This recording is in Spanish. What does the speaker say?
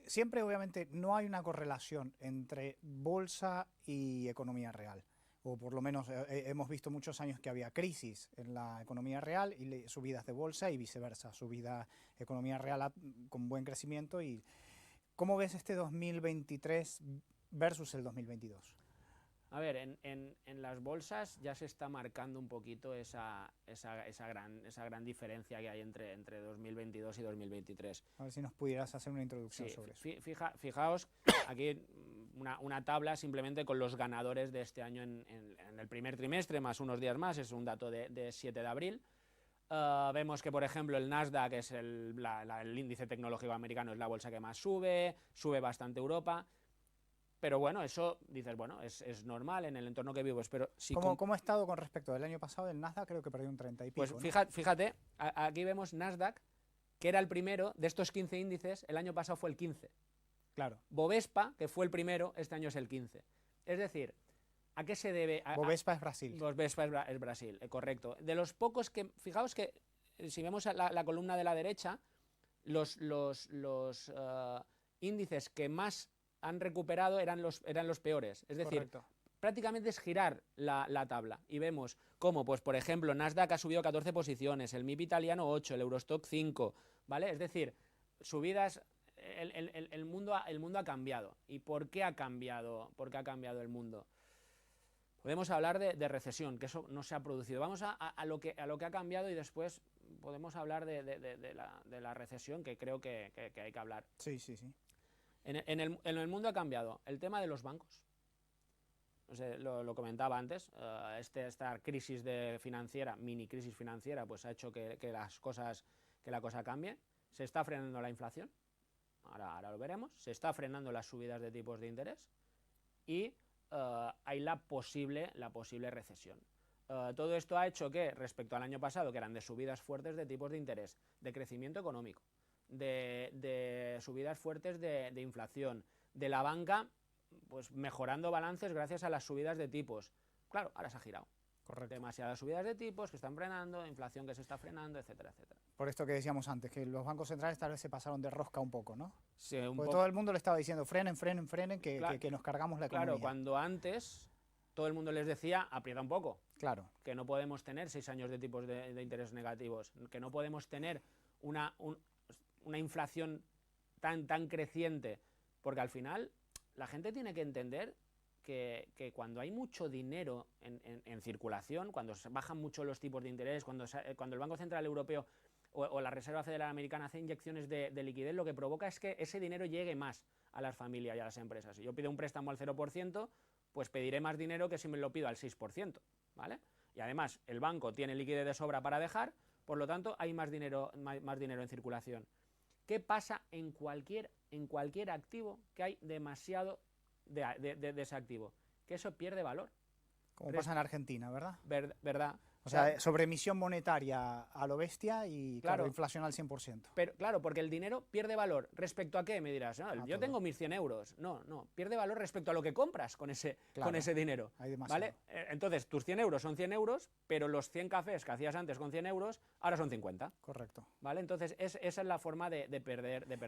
Siempre, obviamente, no hay una correlación entre bolsa y economía real. O por lo menos hemos visto muchos años que había crisis en la economía real y subidas de bolsa y viceversa, subida economía real con buen crecimiento. Y ¿cómo ves este 2023 versus el 2022? A ver, en las bolsas ya se está marcando un poquito esa gran diferencia que hay entre 2022 y 2023. A ver si nos pudieras hacer una introducción Sí, sobre eso. fijaos aquí una tabla simplemente con los ganadores de este año en el primer trimestre, más unos días más, es un dato de 7 de abril. Vemos que, por ejemplo, el Nasdaq, que es el índice tecnológico americano, es la bolsa que más sube bastante Europa. Pero bueno, eso, dices, bueno, es normal en el entorno que vivimos, pero si... ¿Cómo ha estado con respecto del año pasado? El Nasdaq creo que perdió un 30 y pico, Pues ¿no? fíjate, aquí vemos Nasdaq, que era el primero de estos 15 índices, el año pasado fue el 15. Claro. Bovespa, que fue el primero, este año es el 15. Es decir, ¿a qué se debe? Bovespa es Brasil. Bovespa es Brasil, correcto. De los pocos que, fijaos que, si vemos la columna de la derecha, los índices que más han recuperado eran los peores. Es decir, correcto, prácticamente es girar la tabla y vemos cómo, pues por ejemplo, Nasdaq ha subido 14 posiciones, el MIB italiano 8, el Eurostock 5, ¿vale? Es decir, subidas, el mundo ha cambiado. ¿Y por qué ha cambiado? ¿Por qué ha cambiado el mundo? Podemos hablar de recesión, que eso no se ha producido. Vamos a lo que ha cambiado y después podemos hablar de la recesión, que creo que hay que hablar. Sí, sí, sí. En el mundo ha cambiado el tema de los bancos. No sé, lo comentaba antes, esta crisis financiera, mini crisis financiera, pues ha hecho que la cosa cambie. Se está frenando la inflación, ahora lo veremos, se está frenando las subidas de tipos de interés y hay la posible recesión. Todo esto ha hecho que, respecto al año pasado, que eran de subidas fuertes de tipos de interés, de crecimiento económico, de subidas fuertes de inflación, de la banca pues mejorando balances gracias a las subidas de tipos. Claro, ahora se ha girado. Correcto. Demasiadas subidas de tipos que están frenando, inflación que se está frenando, etcétera, etcétera. Por esto que decíamos antes, que los bancos centrales tal vez se pasaron de rosca un poco, ¿no? Sí, porque todo el mundo le estaba diciendo frenen, que nos cargamos la economía. Claro, cuando antes todo el mundo les decía aprieta un poco. Claro. Que no podemos tener 6 años de tipos de interés negativos, que no podemos tener una inflación tan creciente, porque al final la gente tiene que entender que cuando hay mucho dinero en circulación, cuando bajan mucho los tipos de interés, cuando el Banco Central Europeo o la Reserva Federal Americana hace inyecciones de liquidez, lo que provoca es que ese dinero llegue más a las familias y a las empresas. Si yo pido un préstamo al 0%, pues pediré más dinero que si me lo pido al 6%, ¿vale? Y además el banco tiene liquidez de sobra para dejar, por lo tanto hay más dinero en circulación. ¿Qué pasa en cualquier activo que hay demasiado de ese activo? Que eso pierde valor. Como pasa en Argentina, ¿verdad? ¿Verdad? O sea, sobre emisión monetaria a lo bestia y claro, inflación al 100%. Pero claro, porque el dinero pierde valor. ¿Respecto a qué? Me dirás, no, yo tengo mis 100 euros. No, pierde valor respecto a lo que compras con ese dinero. Hay demasiado. ¿Vale? Entonces, tus 100 euros son 100 euros, pero los 100 cafés que hacías antes con 100 euros, ahora son 50. Correcto. ¿Vale? Entonces, esa es la forma de perder